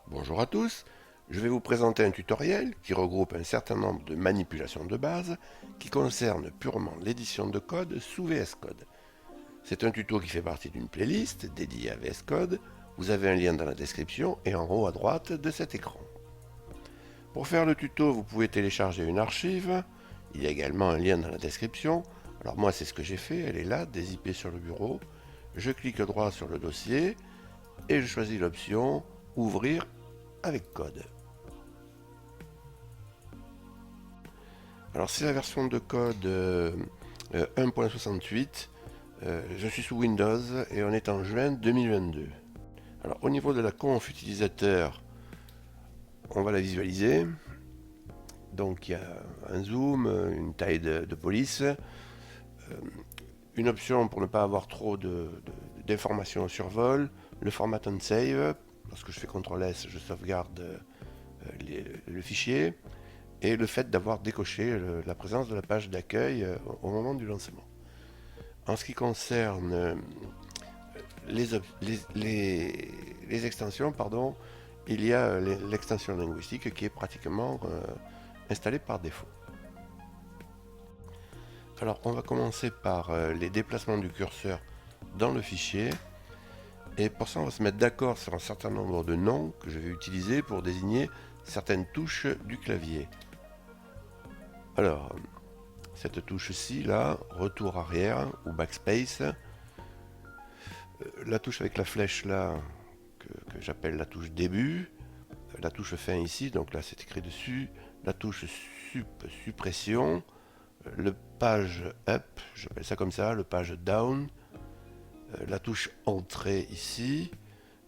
Bonjour à tous, je vais vous présenter un tutoriel qui regroupe un certain nombre de manipulations de base qui concernent purement l'édition de code sous VS Code. C'est un tuto qui fait partie d'une playlist dédiée à VS Code, vous avez un lien dans la description et en haut à droite de cet écran. Pour faire le tuto, vous pouvez télécharger une archive, il y a également un lien dans la description. Alors moi c'est ce que j'ai fait, elle est là, dézippée sur le bureau. Je clique droit sur le dossier et je choisis l'option Ouvrir avec code. Alors c'est la version de code 1.68, je suis sous Windows et on est en juin 2022. Alors au niveau de la conf utilisateur, on va la visualiser. Donc il y a un zoom, une taille de police, une option pour ne pas avoir trop d'informations au survol, le format on save, lorsque je fais CTRL S, je sauvegarde le fichier, et le fait d'avoir décoché la présence de la page d'accueil au moment du lancement. En ce qui concerne les extensions, pardon, il y a l'extension linguistique qui est pratiquement installée par défaut. Alors on va commencer par les déplacements du curseur dans le fichier. Et pour ça on va se mettre d'accord sur un certain nombre de noms que je vais utiliser pour désigner certaines touches du clavier. Alors, cette touche-ci, là, retour arrière ou backspace, la touche avec la flèche là, que j'appelle la touche début, la touche fin ici, donc là c'est écrit dessus, la touche suppression, le page up, j'appelle ça comme ça, le page down, la touche entrée ici,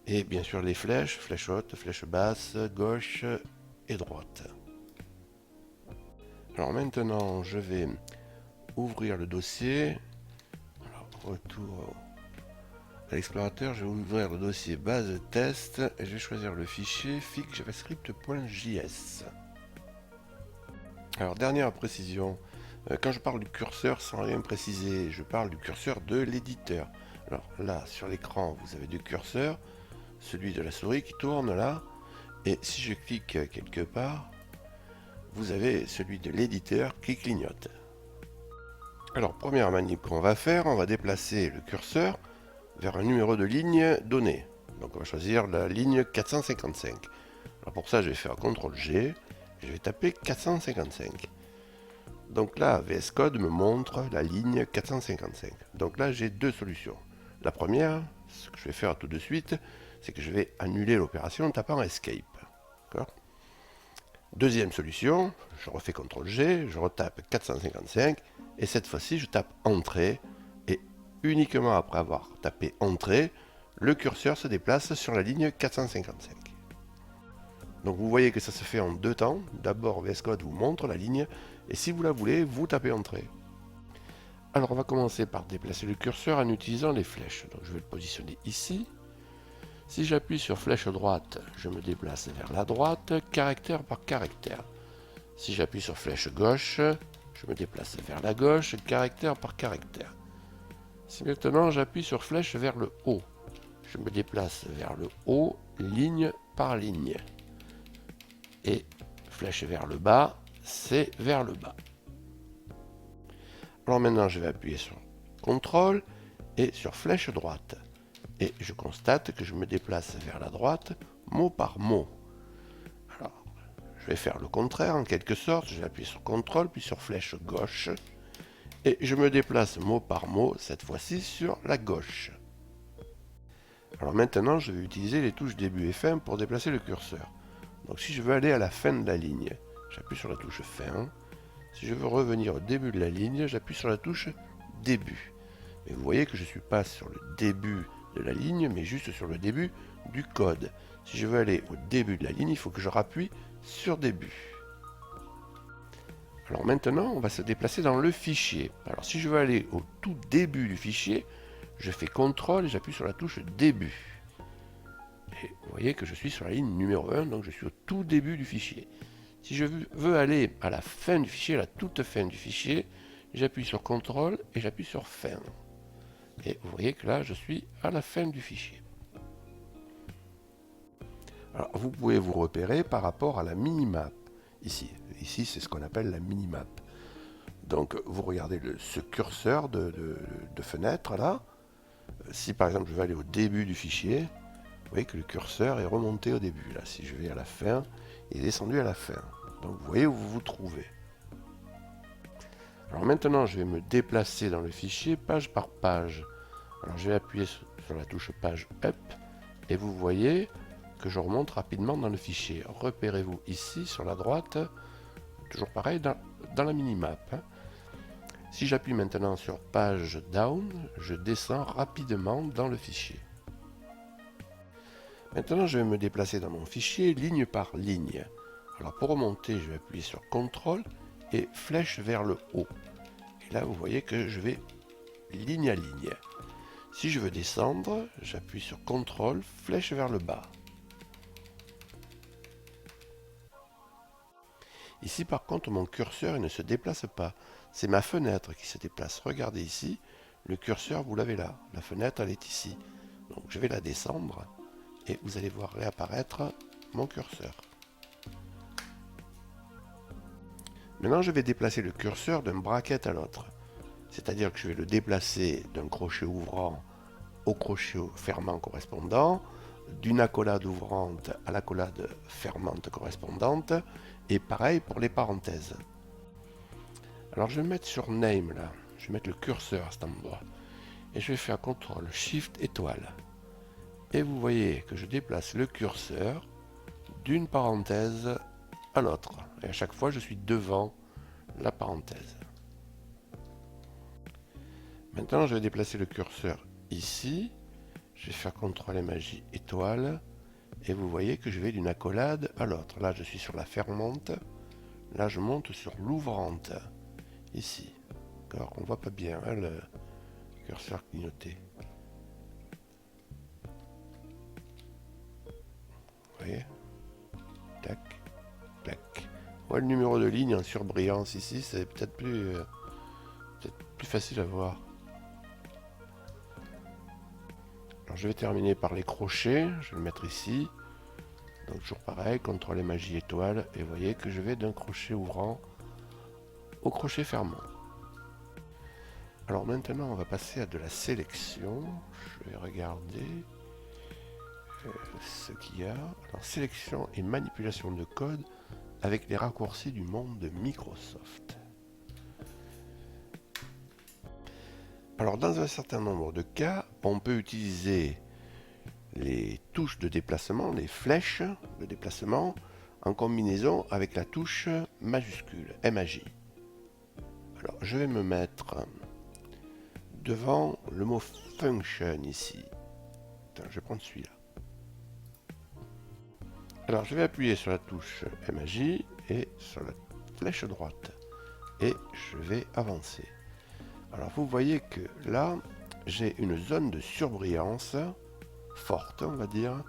et bien sûr les flèches, flèche haute, flèche basse, gauche et droite. Alors maintenant je vais ouvrir le dossier. Alors, retour à l'explorateur, je vais ouvrir le dossier base test et je vais choisir le fichier fig javascript.js. Alors dernière précision, quand je parle du curseur sans rien préciser, je parle du curseur de l'éditeur. Alors là sur l'écran vous avez deux curseurs, celui de la souris qui tourne là, et si je clique quelque part, vous avez celui de l'éditeur qui clignote. Alors première manip qu'on va faire, on va déplacer le curseur vers un numéro de ligne donné. Donc on va choisir la ligne 455. Alors pour ça je vais faire CTRL G et je vais taper 455. Donc là VS Code me montre la ligne 455. Donc là j'ai deux solutions. La première, ce que je vais faire tout de suite, c'est que je vais annuler l'opération en tapant Escape. Deuxième solution, je refais CTRL G, je retape 455 et cette fois-ci je tape Entrée et uniquement après avoir tapé Entrée, le curseur se déplace sur la ligne 455. Donc vous voyez que ça se fait en deux temps. D'abord VS Code vous montre la ligne et si vous la voulez, vous tapez Entrée. Alors on va commencer par déplacer le curseur en utilisant les flèches. Donc je vais le positionner ici. Si j'appuie sur flèche droite, je me déplace vers la droite, caractère par caractère. Si j'appuie sur flèche gauche, je me déplace vers la gauche, caractère par caractère. Si maintenant j'appuie sur flèche vers le haut, je me déplace vers le haut, ligne par ligne. Et flèche vers le bas, c'est vers le bas. Alors maintenant je vais appuyer sur CTRL et sur flèche droite. Et je constate que je me déplace vers la droite, mot par mot. Alors, je vais faire le contraire en quelque sorte. Je vais appuyer sur CTRL puis sur flèche gauche. Et je me déplace mot par mot, cette fois-ci sur la gauche. Alors maintenant, je vais utiliser les touches début et fin pour déplacer le curseur. Donc si je veux aller à la fin de la ligne, j'appuie sur la touche fin. Si je veux revenir au début de la ligne, j'appuie sur la touche début. Mais vous voyez que je ne suis pas sur le début de la ligne, mais juste sur le début du code. Si je veux aller au début de la ligne, il faut que je rappuie sur début. Alors maintenant, on va se déplacer dans le fichier. Alors si je veux aller au tout début du fichier, je fais CTRL et j'appuie sur la touche début. Et vous voyez que je suis sur la ligne numéro 1, donc je suis au tout début du fichier. Si je veux aller à la fin du fichier, à la toute fin du fichier, j'appuie sur CTRL et j'appuie sur fin. Et vous voyez que là, je suis à la fin du fichier. Alors, vous pouvez vous repérer par rapport à la minimap. Ici, c'est ce qu'on appelle la minimap. Donc, vous regardez ce curseur de fenêtre là. Si par exemple je vais aller au début du fichier, vous voyez que le curseur est remonté au début. Là, si je vais à la fin, il est descendu à la fin. Donc, vous voyez où vous vous trouvez. Alors maintenant, je vais me déplacer dans le fichier page par page. Alors, je vais appuyer sur la touche page up et vous voyez que je remonte rapidement dans le fichier. Repérez-vous ici sur la droite, toujours pareil dans la minimap. Si j'appuie maintenant sur page down, je descends rapidement dans le fichier. Maintenant, je vais me déplacer dans mon fichier ligne par ligne. Alors pour remonter, je vais appuyer sur CTRL et flèche vers le haut. Et là, vous voyez que je vais ligne à ligne. Si je veux descendre, j'appuie sur CTRL, flèche vers le bas. Ici, par contre, mon curseur il ne se déplace pas. C'est ma fenêtre qui se déplace. Regardez ici, le curseur, vous l'avez là. La fenêtre, elle est ici. Donc, je vais la descendre et vous allez voir réapparaître mon curseur. Maintenant, je vais déplacer le curseur d'un bracket à l'autre. C'est-à-dire que je vais le déplacer d'un crochet ouvrant au crochet fermant correspondant, d'une accolade ouvrante à l'accolade fermante correspondante, et pareil pour les parenthèses. Alors je vais me mettre sur Name là, je vais mettre le curseur à cet endroit, et je vais faire CTRL SHIFT étoile. Et vous voyez que je déplace le curseur d'une parenthèse à l'autre, et à chaque fois je suis devant la parenthèse. Maintenant je vais déplacer le curseur ici, je vais faire CTRL et magie étoile, et vous voyez que je vais d'une accolade à l'autre. Là je suis sur la fermante, là je monte sur l'ouvrante, ici. D'accord, on voit pas bien hein, le curseur clignoté. Vous voyez, tac, tac. Ouais, le numéro de ligne en surbrillance ici, c'est peut-être plus facile à voir. Alors je vais terminer par les crochets, je vais le mettre ici. Donc toujours pareil, CTRL et magie étoile, et vous voyez que je vais d'un crochet ouvrant au crochet fermant. Alors maintenant on va passer à de la sélection. Je vais regarder ce qu'il y a. Alors sélection et manipulation de code avec les raccourcis du monde de Microsoft. Alors dans un certain nombre de cas, on peut utiliser les touches de déplacement, les flèches de déplacement, en combinaison avec la touche majuscule, MAJ. Alors je vais me mettre devant le mot function ici. Attends, je vais prendre celui-là. Alors je vais appuyer sur la touche MAJ et sur la flèche droite. Et je vais avancer. Alors vous voyez que là, j'ai une zone de surbrillance forte, on va dire,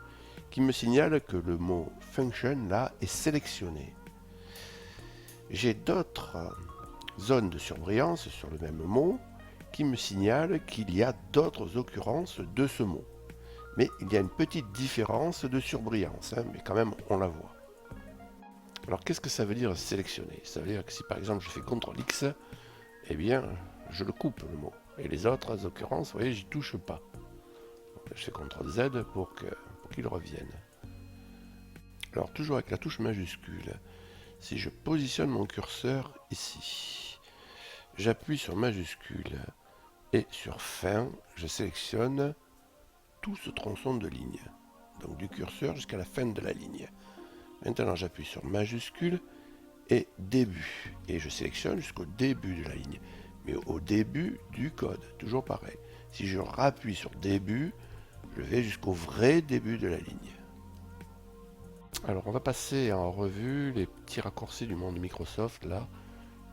qui me signale que le mot function là est sélectionné. J'ai d'autres zones de surbrillance sur le même mot qui me signalent qu'il y a d'autres occurrences de ce mot. Mais il y a une petite différence de surbrillance, hein, mais quand même on la voit. Alors qu'est-ce que ça veut dire sélectionner? Ça veut dire que si par exemple je fais CTRL X, eh bien je le coupe le mot. Et les autres occurrences, vous voyez, j'y touche pas. Donc, je fais CTRL Z pour qu'il revienne. Alors toujours avec la touche majuscule, si je positionne mon curseur ici, j'appuie sur majuscule et sur fin, je sélectionne tout ce tronçon de ligne. Donc du curseur jusqu'à la fin de la ligne. Maintenant j'appuie sur majuscule et début. Et je sélectionne jusqu'au début de la ligne. Mais au début du code, toujours pareil. Si je rappuie sur début, je vais jusqu'au vrai début de la ligne. Alors on va passer en revue les petits raccourcis du monde Microsoft là.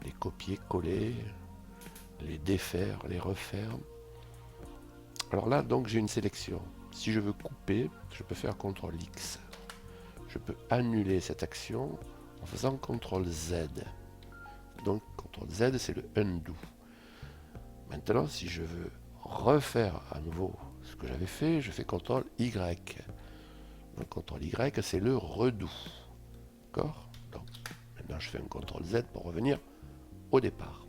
Les copier, coller, les défaire, les refaire. Alors là donc j'ai une sélection. Si je veux couper, je peux faire CTRL X. Je peux annuler cette action en faisant CTRL Z. Donc CTRL Z c'est le undo. Maintenant si je veux refaire à nouveau ce que j'avais fait, je fais CTRL Y. Donc CTRL Y, c'est le redout. D'accord? Donc maintenant je fais un CTRL Z pour revenir au départ.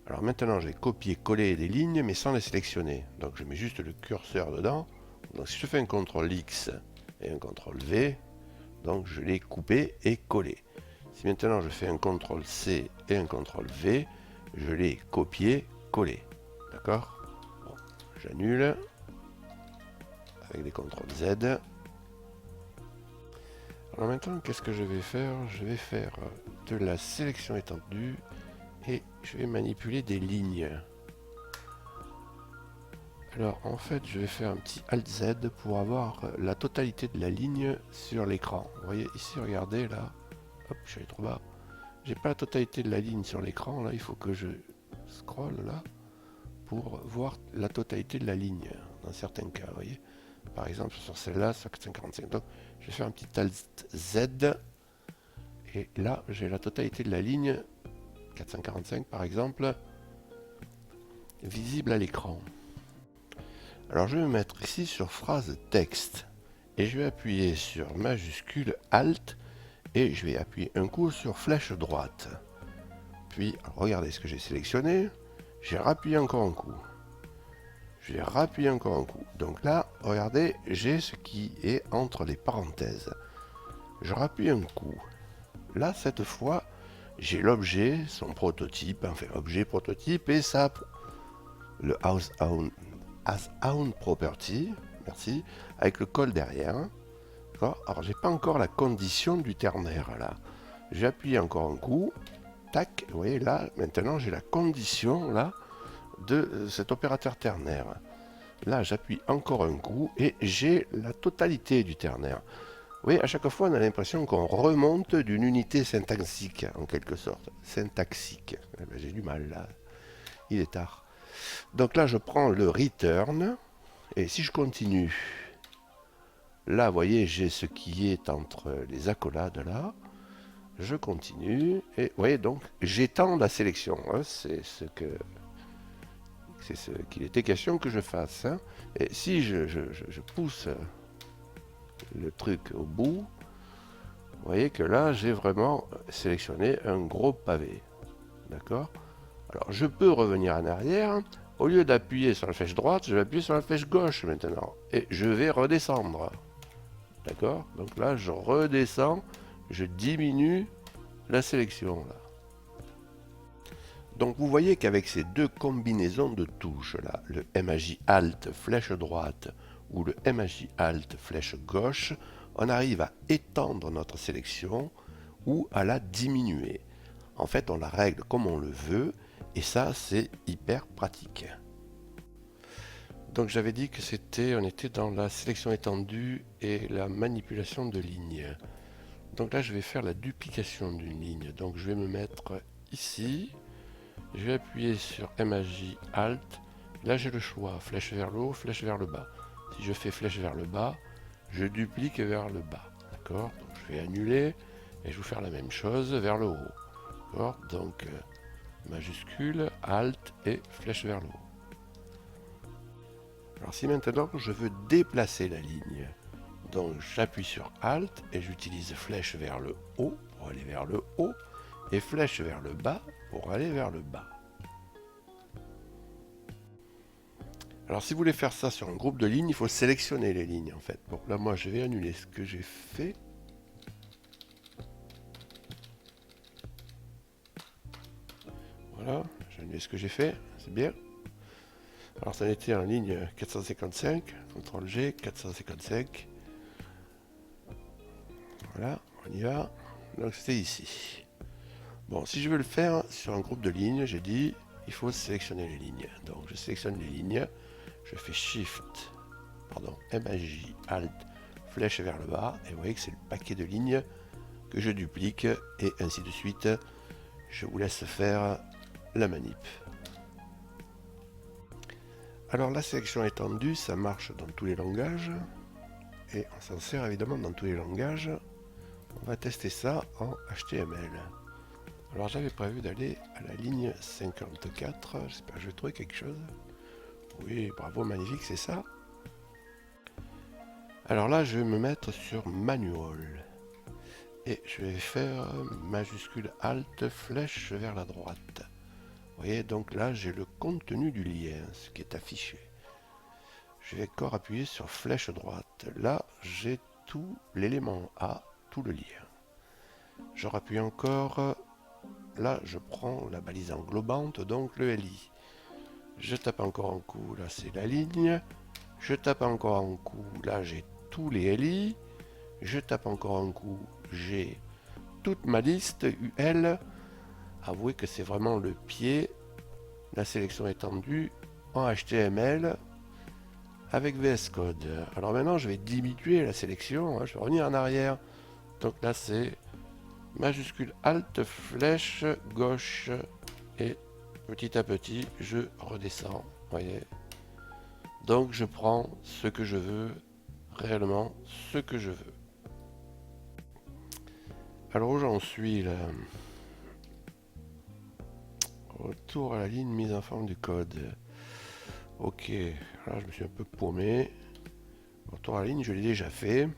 Alors maintenant je vais copier-coller des lignes mais sans les sélectionner. Donc je mets juste le curseur dedans. Donc si je fais un CTRL X et un CTRL V, donc je l'ai coupé et collé. Si maintenant je fais un CTRL C et un CTRL V, je l'ai copié, collé. D'accord? Bon, j'annule avec des CTRL Z. Alors maintenant, qu'est-ce que je vais faire? Je vais faire de la sélection étendue et je vais manipuler des lignes. Alors en fait, je vais faire un petit Alt Z pour avoir la totalité de la ligne sur l'écran. Vous voyez ici, regardez là. Hop, je suis allé trop bas. J'ai pas la totalité de la ligne sur l'écran. Là, il faut que je scrolle là pour voir la totalité de la ligne. Dans certains cas, vous voyez. Par exemple, sur celle-là, sur 445. Donc, je vais faire un petit Alt Z. Et là, j'ai la totalité de la ligne 445 par exemple, visible à l'écran. Alors je vais me mettre ici sur phrase texte et je vais appuyer sur majuscule Alt et je vais appuyer un coup sur flèche droite. Puis regardez ce que j'ai sélectionné, j'ai rappuyé encore un coup. J'ai rappuyé encore un coup. Donc là, regardez, j'ai ce qui est entre les parenthèses. Je rappuie un coup. Là, cette fois, j'ai l'objet, son prototype, enfin objet prototype et ça, le As Own Property, merci, avec le col derrière. Alors j'ai pas encore la condition du ternaire là. J'ai appuyé encore un coup, tac, vous voyez là, maintenant j'ai la condition là de cet opérateur ternaire. Là j'appuie encore un coup et j'ai la totalité du ternaire. Vous voyez, à chaque fois on a l'impression qu'on remonte d'une unité syntaxique en quelque sorte. Syntaxique. Eh ben, j'ai du mal là. Il est tard. Donc là je prends le return. Et si je continue, là, vous voyez, j'ai ce qui est entre les accolades, là. Je continue, et vous voyez, donc, j'étends la sélection. Hein, c'est ce qu'il était question que je fasse. Hein. Et si je pousse le truc au bout, vous voyez que là, j'ai vraiment sélectionné un gros pavé. D'accord? Alors, je peux revenir en arrière. Au lieu d'appuyer sur la flèche droite, je vais appuyer sur la flèche gauche maintenant. Et je vais redescendre. D'accord? Donc là, je redescends, je diminue la sélection. Là. Donc vous voyez qu'avec ces deux combinaisons de touches, là, le MAJ Alt flèche droite ou le MAJ Alt flèche gauche, on arrive à étendre notre sélection ou à la diminuer. En fait, on la règle comme on le veut et ça, c'est hyper pratique. Donc j'avais dit que on était dans la sélection étendue et la manipulation de lignes. Donc là je vais faire la duplication d'une ligne. Donc je vais me mettre ici. Je vais appuyer sur MAJ Alt. Là j'ai le choix, flèche vers le haut, flèche vers le bas. Si je fais flèche vers le bas, je duplique vers le bas. D'accord? Donc je vais annuler et je vais vous faire la même chose vers le haut. D'accord? Donc majuscule, Alt et flèche vers le haut. Alors si maintenant je veux déplacer la ligne, donc j'appuie sur Alt et j'utilise flèche vers le haut pour aller vers le haut et flèche vers le bas pour aller vers le bas. Alors si vous voulez faire ça sur un groupe de lignes, il faut sélectionner les lignes en fait. Bon là moi je vais annuler ce que j'ai fait. Voilà, j'ai annulé ce que j'ai fait, c'est bien. Alors ça était en ligne 455, CTRL G, 455. Voilà, on y va. Donc c'était ici. Bon, si je veux le faire sur un groupe de lignes, j'ai dit, il faut sélectionner les lignes. Donc je sélectionne les lignes, je fais Shift, MAJ, Alt, flèche vers le bas, et vous voyez que c'est le paquet de lignes que je duplique, et ainsi de suite. Je vous laisse faire la manip. Alors la sélection étendue, ça marche dans tous les langages, et on s'en sert évidemment dans tous les langages. On va tester ça en HTML. Alors j'avais prévu d'aller à la ligne 54, j'espère que je vais trouver quelque chose. Oui, bravo, magnifique, c'est ça. Alors là, je vais me mettre sur Manual. Et je vais faire majuscule Alt flèche vers la droite. Vous voyez, donc là, j'ai le contenu du lien, ce qui est affiché. Je vais encore appuyer sur flèche droite. Là, j'ai tout l'élément A, tout le lien. Je rappuie encore. Là, je prends la balise englobante, donc le LI. Je tape encore un coup, là c'est la ligne. Je tape encore un coup, là j'ai tous les LI. Je tape encore un coup, j'ai toute ma liste UL. Avouez que c'est vraiment le pied. La sélection étendue en HTML avec VS Code. Alors maintenant, je vais diminuer la sélection. Je vais revenir en arrière. Donc là, c'est majuscule Alt flèche gauche et petit à petit, je redescends. Voyez. Donc je prends ce que je veux, réellement ce que je veux. Alors où j'en suis là? Retour à la ligne mise en forme du code. Ok, là je me suis un peu paumé. Retour à la ligne, je l'ai déjà fait.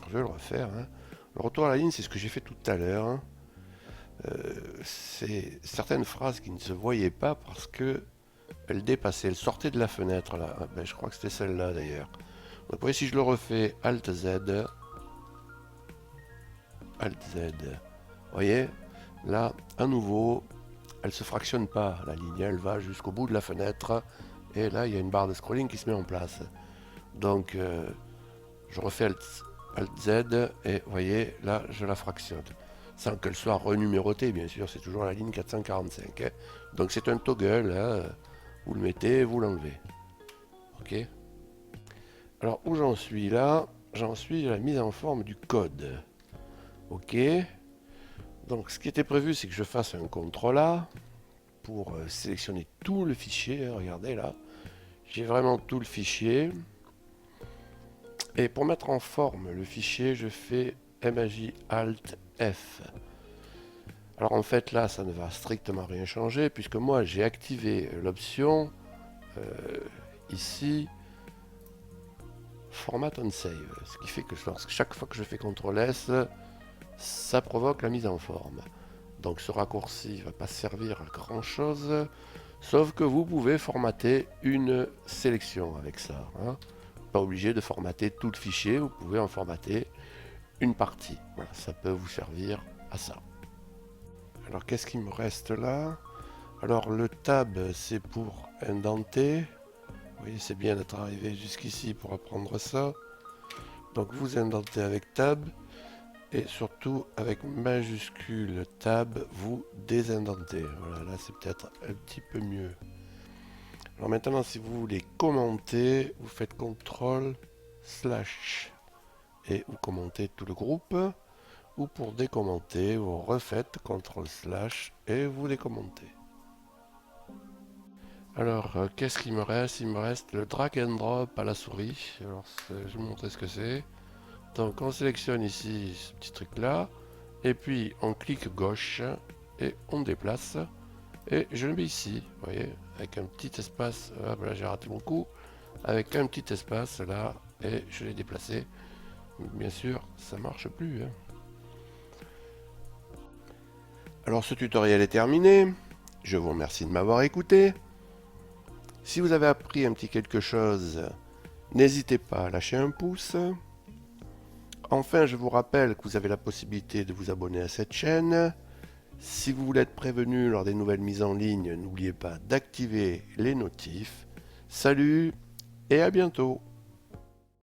Je vais le refaire. Le retour à la ligne, c'est ce que j'ai fait tout à l'heure. C'est certaines phrases qui ne se voyaient pas parce que elles dépassaient, elles sortaient de la fenêtre là. Je crois que c'était celle-là d'ailleurs. Donc vous voyez, si je le refais, Alt Z, Alt Z, vous voyez, là, à nouveau, elle se fractionne pas, la ligne, elle va jusqu'au bout de la fenêtre, et là, il y a une barre de scrolling qui se met en place. Donc, je refais Alt Z, et vous voyez, là, je la fractionne. Sans qu'elle soit renumérotée, bien sûr, c'est toujours la ligne 445. Donc, c'est un toggle, vous le mettez, vous l'enlevez. Ok. Alors, où j'en suis là? J'en suis à la mise en forme du code. Ok. Donc, ce qui était prévu, c'est que je fasse un CTRL A pour sélectionner tout le fichier. Regardez là. J'ai vraiment tout le fichier. Et pour mettre en forme le fichier, je fais MAJ Alt F. Alors en fait là, ça ne va strictement rien changer puisque moi j'ai activé l'option ici Format on Save. Ce qui fait que chaque fois que je fais CTRL S, ça provoque la mise en forme. Donc ce raccourci ne va pas servir à grand chose, sauf que vous pouvez formater une sélection avec ça. Pas obligé de formater tout le fichier, vous pouvez en formater une partie. Voilà, ça peut vous servir à ça. Alors qu'est-ce qui me reste là? Alors le tab c'est pour indenter. Vous voyez, c'est bien d'être arrivé jusqu'ici pour apprendre ça. Donc vous indentez avec tab. Et surtout avec majuscule tab, vous désindentez. Voilà, là c'est peut-être un petit peu mieux. Alors maintenant, si vous voulez commenter, vous faites CTRL/. Et vous commentez tout le groupe. Ou pour décommenter, vous refaites CTRL/ et vous décommentez. Alors, qu'est-ce qu'il me reste? Il me reste le drag and drop à la souris. Alors, je vais vous montrer ce que c'est. Donc on sélectionne ici ce petit truc là, et puis on clique gauche et on déplace, et je le mets ici, vous voyez, avec un petit espace. Hop là, j'ai raté mon coup, avec un petit espace là, et je l'ai déplacé. Bien sûr, ça marche plus. Alors ce tutoriel est terminé, je vous remercie de m'avoir écouté. Si vous avez appris un petit quelque chose, n'hésitez pas à lâcher un pouce. Enfin, je vous rappelle que vous avez la possibilité de vous abonner à cette chaîne. Si vous voulez être prévenu lors des nouvelles mises en ligne, n'oubliez pas d'activer les notifs. Salut et à bientôt!